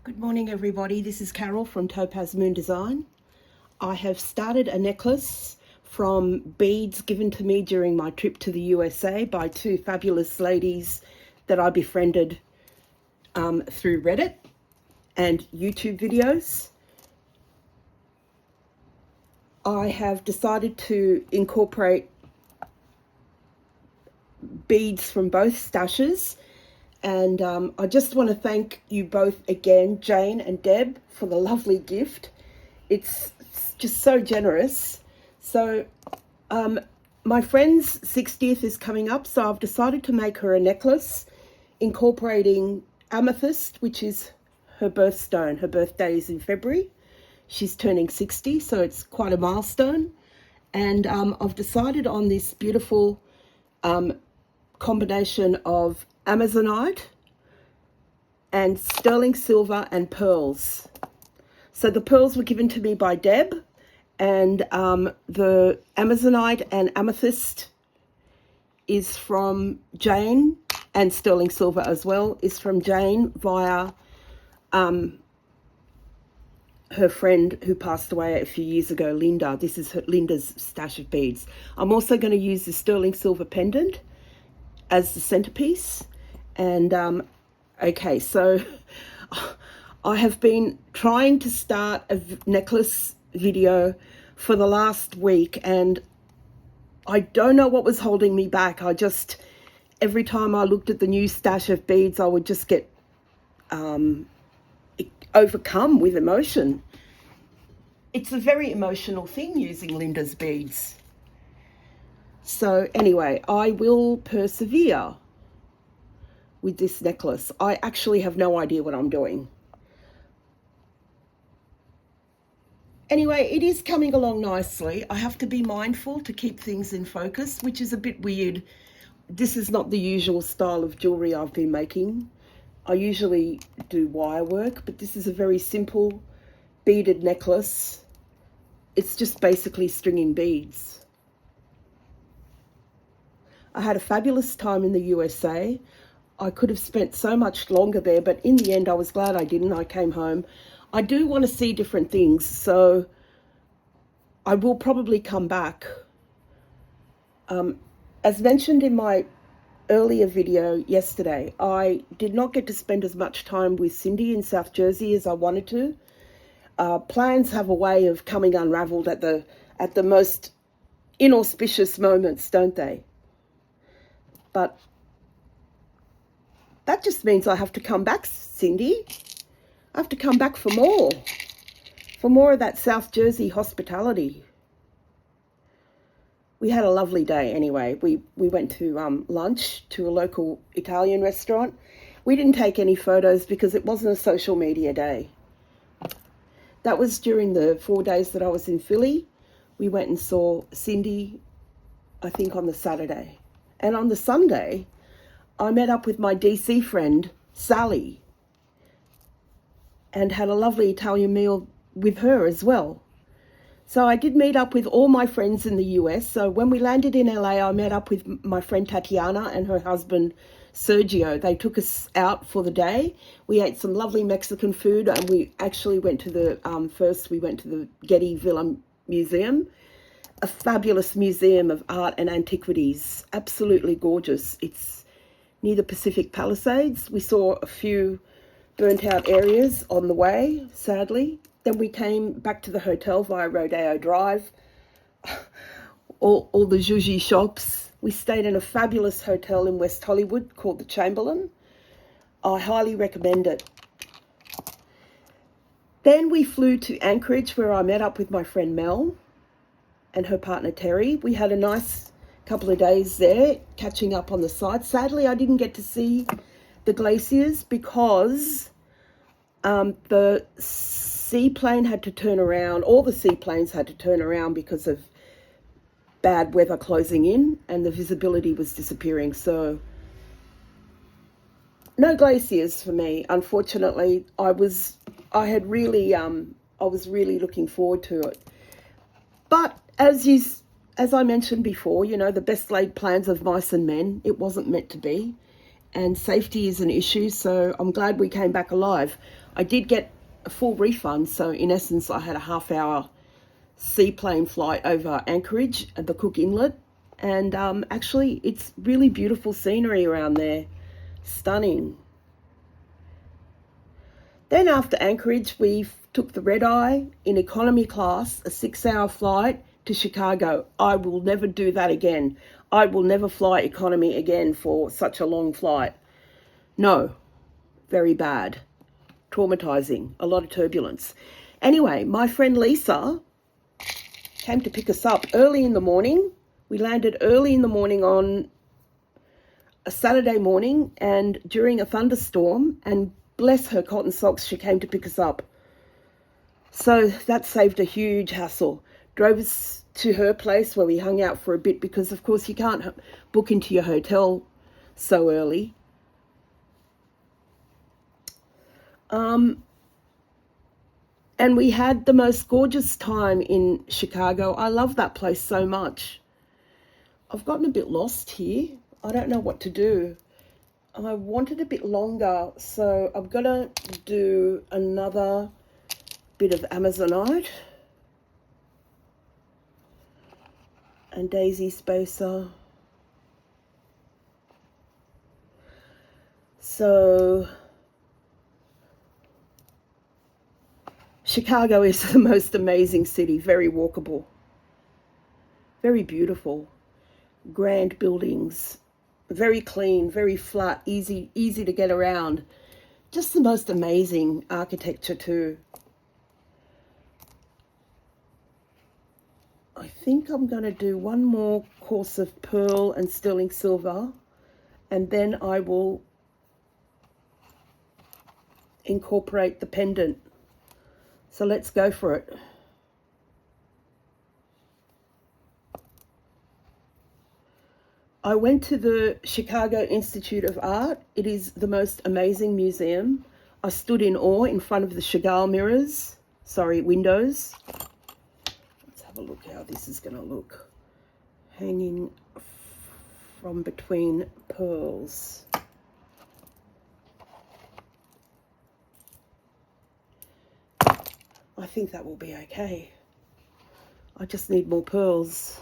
Good morning, everybody. This is Carol from TopazMoon Design. I have started a necklace from beads given to me during my trip to the USA by two fabulous ladies that I befriended through Reddit and YouTube videos. I have decided to incorporate beads from both stashes. And I just want to thank you both again, Jane and Deb, for the lovely gift. It's just so generous. So my friend's 60th is coming up, so I've decided to make her a necklace incorporating amethyst, which is her birthstone. Her birthday is in February. She's turning 60, so it's quite a milestone. And I've decided on this beautiful combination of amazonite and sterling silver and pearls. So the pearls were given to me by Deb, and the amazonite and amethyst is from Jane, and sterling silver as well is from Jane via her friend who passed away a few years ago, Linda. This is Linda's stash of beads. I'm also going to use the sterling silver pendant as the centerpiece. And okay, so I have been trying to start a necklace video for the last week, and I don't know what was holding me back. Every time I looked at the new stash of beads, I would just get overcome with emotion. It's a very emotional thing using Linda's beads. So anyway, I will persevere with this necklace. I actually have no idea what I'm doing. Anyway, it is coming along nicely. I have to be mindful to keep things in focus, which is a bit weird. This is not the usual style of jewelry I've been making. I usually do wire work, but this is a very simple beaded necklace. It's just basically stringing beads. I had a fabulous time in the USA. I could have spent so much longer there, but in the end, I was glad I didn't. I came home. I do want to see different things, so I will probably come back. As mentioned in my earlier video yesterday, I did not get to spend as much time with Cindy in South Jersey as I wanted to. Plans have a way of coming unraveled at the most inauspicious moments, don't they? But that just means I have to come back, Cindy. I have to come back for more of that South Jersey hospitality. We had a lovely day anyway. We went to lunch to a local Italian restaurant. We didn't take any photos because it wasn't a social media day. That was during the 4 days that I was in Philly. We went and saw Cindy, I think, on the Saturday. And on the Sunday, I met up with my DC friend, Sally, and had a lovely Italian meal with her as well. So I did meet up with all my friends in the US. So when we landed in LA, I met up with my friend Tatiana and her husband, Sergio. They took us out for the day. We ate some lovely Mexican food, and we actually went to the Getty Villa Museum, a fabulous museum of art and antiquities, absolutely gorgeous. It's near the Pacific Palisades. We saw a few burnt out areas on the way, sadly. Then we came back to the hotel via Rodeo Drive, all the zhuzhi shops. We stayed in a fabulous hotel in West Hollywood called the Chamberlain. I highly recommend it. Then we flew to Anchorage, where I met up with my friend Mel and her partner Terry. We had a nice couple of days there, catching up on the sights. Sadly, I didn't get to see the glaciers because the seaplane had to turn around. All the seaplanes had to turn around because of bad weather closing in, and the visibility was disappearing. So no glaciers for me, unfortunately. I was really looking forward to it. But as I mentioned before, the best laid plans of mice and men, it wasn't meant to be. and safety is an issue, so I'm glad we came back alive. I did get a full refund, so in essence I had a half-hour seaplane flight over Anchorage at the Cook Inlet, and actually it's really beautiful scenery around there, stunning. Then after Anchorage we took the red eye in economy class, a 6-hour flight to Chicago. I will never do that again. I will never fly economy again for such a long flight. No, very bad, traumatizing, a lot of turbulence. Anyway, my friend Lisa came to pick us up early in the morning. We landed early in the morning on a Saturday morning and during a thunderstorm, and bless her cotton socks, she came to pick us up. So that saved a huge hassle. Drove us to her place where we hung out for a bit because, of course, you can't book into your hotel so early. And we had the most gorgeous time in Chicago. I love that place so much. I've gotten a bit lost here. I don't know what to do. I wanted a bit longer, so I'm going to do another bit of Amazonite and daisy spacer. So Chicago is the most amazing city, very walkable, very beautiful, grand buildings, very clean, very flat, easy to get around. Just the most amazing architecture too. I think I'm going to do one more course of pearl and sterling silver, and then I will incorporate the pendant. So let's go for it. I went to the Chicago Institute of Art. It is the most amazing museum. I stood in awe in front of the Chagall windows. Let's have a look how this is going to look. Hanging from between pearls. I think that will be okay. I just need more pearls.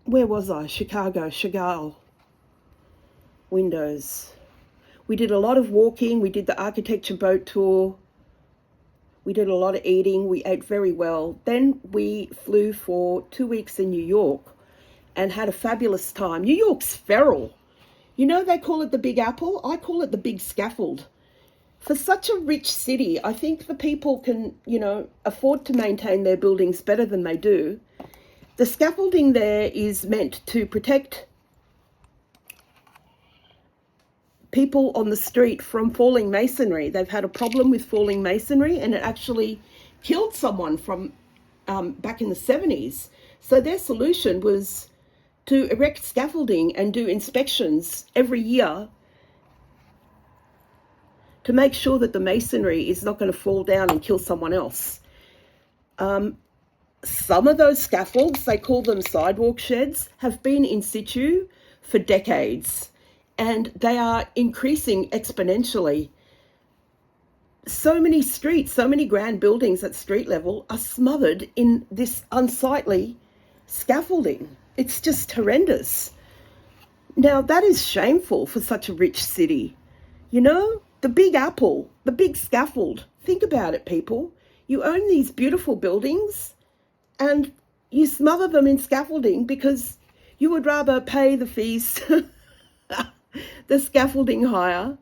Where was I? Chicago, Chagall windows. We did a lot of walking. We did the architecture boat tour. We did a lot of eating. We ate very well. Then we flew for 2 weeks in New York and had a fabulous time. New York's feral. You know, they call it the Big Apple. I call it the Big Scaffold. For such a rich city, I think the people can, afford to maintain their buildings better than they do. The scaffolding there is meant to protect people on the street from falling masonry. They've had a problem with falling masonry, and it actually killed someone from back in the 70s. So their solution was to erect scaffolding and do inspections every year to make sure that the masonry is not going to fall down and kill someone else. Some of those scaffolds, they call them sidewalk sheds, have been in situ for decades, and they are increasing exponentially. So many streets, so many grand buildings at street level are smothered in this unsightly scaffolding. It's just horrendous. Now, that is shameful for such a rich city. The Big Apple, the big scaffold. Think about it, people. You own these beautiful buildings and you smother them in scaffolding because you would rather pay the fees, the scaffolding hire,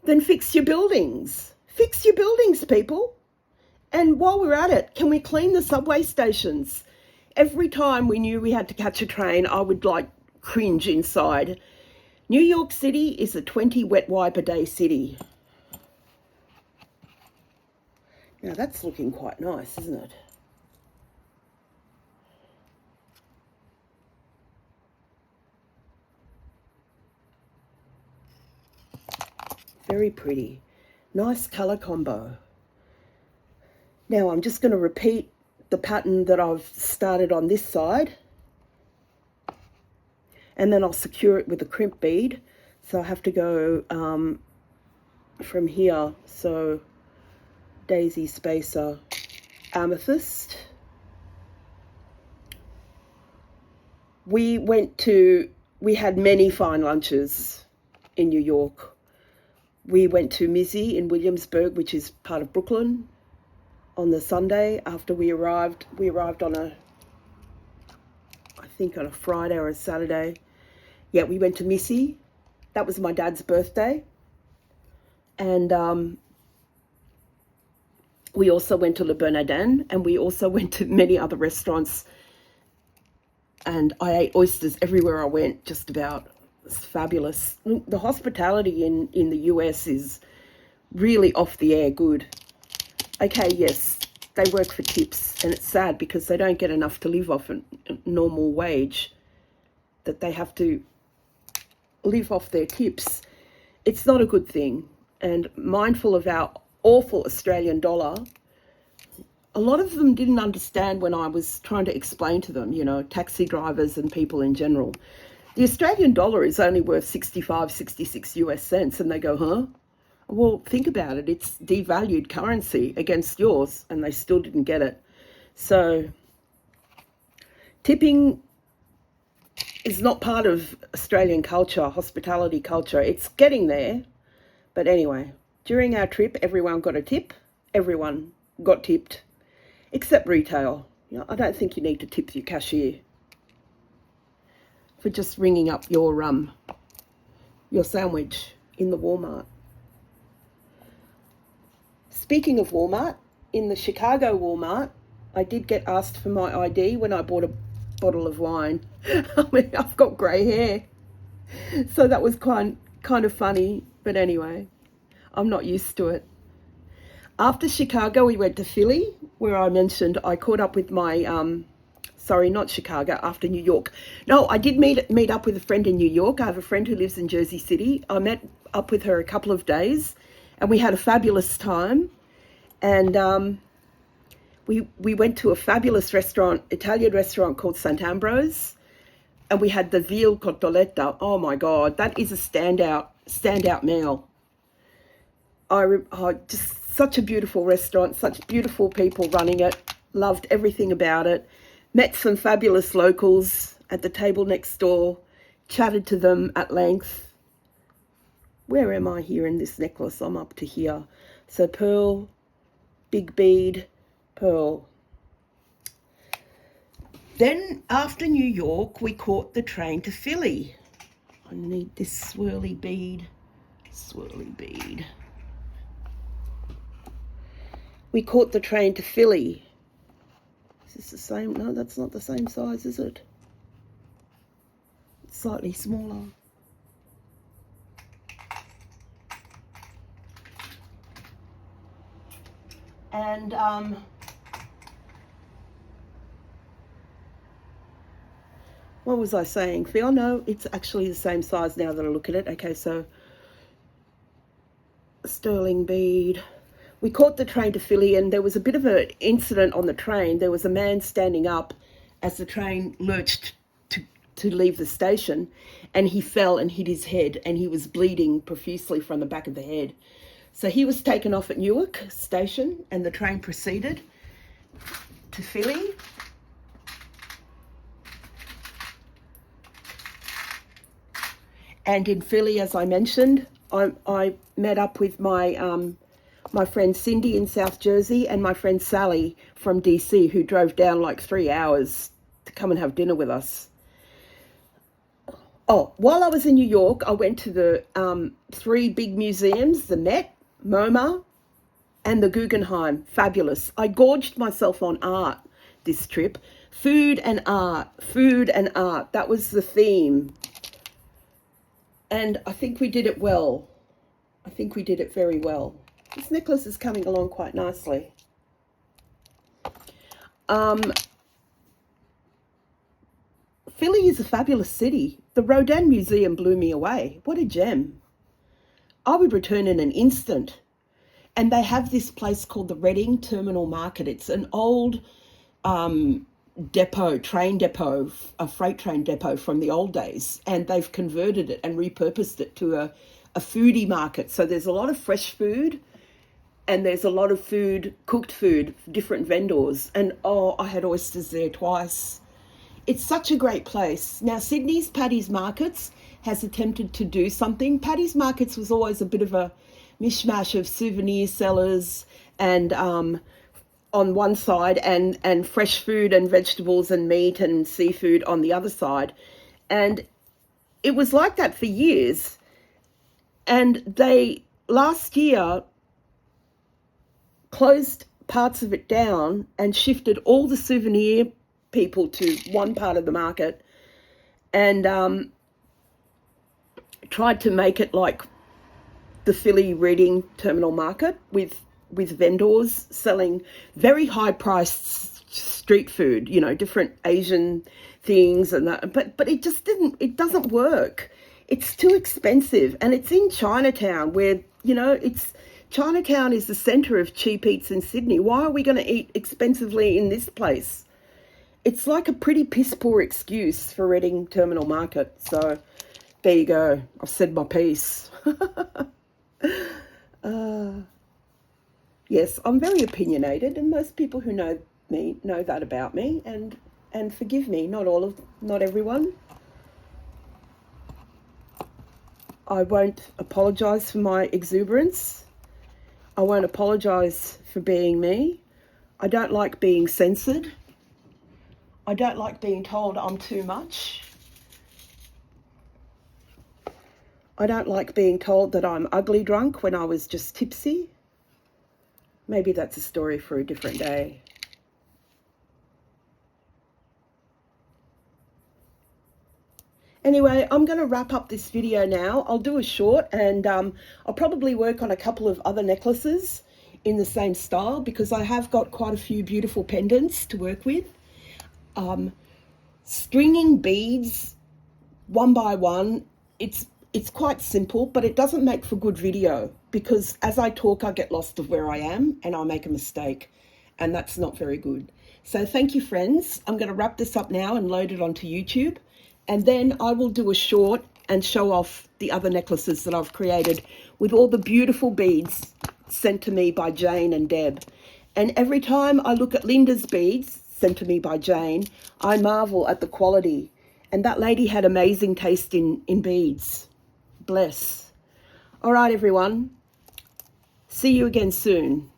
than fix your buildings. Fix your buildings, people. And while we're at it, can we clean the subway stations? Every time we knew we had to catch a train, I would cringe inside. New York City is a 20 wet wipe a day city. Now that's looking quite nice, isn't it? Very pretty. Nice colour combo. Now I'm just going to repeat the pattern that I've started on this side, and then I'll secure it with a crimp bead. So I have to go from here. So daisy, spacer, amethyst. We had many fine lunches in New York. We went to Mizzy in Williamsburg, which is part of Brooklyn, on the Sunday after we arrived. We arrived on I think on a Friday or a Saturday. Yeah, we went to Missy. That was my dad's birthday. And we also went to Le Bernardin, and we also went to many other restaurants. And I ate oysters everywhere I went, just about. It's fabulous. The hospitality in the US is really off the air good. Okay, yes, they work for tips, and it's sad because they don't get enough to live off a normal wage, that they have to live off their tips. It's not a good thing. And mindful of our awful Australian dollar, a lot of them didn't understand when I was trying to explain to them, taxi drivers and people in general. The Australian dollar is only worth 65, 66 US cents, and they go, huh? Well, think about it. It's devalued currency against yours, and they still didn't get it. So tipping is not part of Australian culture, hospitality culture. It's getting there. But anyway, during our trip, everyone got a tip. Everyone got tipped, except retail. I don't think you need to tip your cashier for just ringing up your sandwich in the Walmart. Speaking of Walmart, in the Chicago Walmart, I did get asked for my ID when I bought a bottle of wine. I mean, I've got grey hair, so that was kind of funny. But anyway, I'm not used to it. After Chicago, we went to Philly, where I mentioned I caught up with my, sorry, not Chicago, after New York. No, I did meet up with a friend in New York. I have a friend who lives in Jersey City. I met up with her a couple of days, and we had a fabulous time. And we went to a fabulous restaurant, Italian restaurant called St. Ambrose, and we had the veal cotoletta. Oh my God, that is a standout meal. Just such a beautiful restaurant, such beautiful people running it. Loved everything about it. Met some fabulous locals at the table next door. Chatted to them at length. Where am I here in this necklace? I'm up to here. So pearl, big bead, pearl. Then after New York, we caught the train to Philly. I need this swirly bead. We caught the train to Philly. Is this the same? No, that's not the same size, is it? It's slightly smaller. And what was I saying, Phil? No, it's actually the same size now that I look at it. Okay, so sterling bead. We caught the train to Philly, and there was a bit of an incident on the train. There was a man standing up as the train lurched to leave the station, and he fell and hit his head, and he was bleeding profusely from the back of the head. So he was taken off at Newark station, and the train proceeded to Philly. And in Philly, as I mentioned, I met up with my friend Cindy in South Jersey and my friend Sally from DC, who drove down like 3 hours to come and have dinner with us. Oh, while I was in New York, I went to the 3 big museums, the Met, MoMA, and the Guggenheim. Fabulous. I gorged myself on art this trip. Food and art. That was the theme. And I think we did it well. I think we did it very well. This necklace is coming along quite nicely. Philly is a fabulous city. The Rodin Museum blew me away. What a gem. I would return in an instant. And they have this place called the Reading Terminal Market. It's an old train depot, a freight train depot from the old days. And they've converted it and repurposed it to a foodie market. So there's a lot of fresh food and there's a lot of food, cooked food, different vendors. And I had oysters there twice. It's such a great place. Now, Sydney's Paddy's Markets has attempted to do something. Paddy's Markets was always a bit of a mishmash of souvenir sellers and on one side and fresh food and vegetables and meat and seafood on the other side. And it was like that for years. And they, last year, closed parts of it down and shifted all the souvenir people to one part of the market and tried to make it like the Philly Reading Terminal Market with vendors selling very high-priced street food, you know, different Asian things and that. But it just doesn't work. It's too expensive, and it's in Chinatown where, you know, Chinatown is the centre of cheap eats in Sydney. Why are we going to eat expensively in this place? It's like a pretty piss-poor excuse for Reading Terminal Market. So there you go. I've said my piece. Yes, I'm very opinionated, and most people who know me know that about me, and forgive me, not everyone. I won't apologise for my exuberance. I won't apologise for being me. I don't like being censored. I don't like being told I'm too much. I don't like being told that I'm ugly drunk when I was just tipsy. Maybe that's a story for a different day. Anyway, I'm going to wrap up this video now. I'll do a short, and I'll probably work on a couple of other necklaces in the same style because I have got quite a few beautiful pendants to work with. Stringing beads one by one, it's quite simple, but it doesn't make for good video because as I talk, I get lost of where I am and I make a mistake, and that's not very good. So thank you, friends. I'm going to wrap this up now and load it onto YouTube, and then I will do a short and show off the other necklaces that I've created with all the beautiful beads sent to me by Jane and Deb. And every time I look at Linda's beads sent to me by Jane, I marvel at the quality. And that lady had amazing taste in beads. Bless. All right, everyone. See you again soon.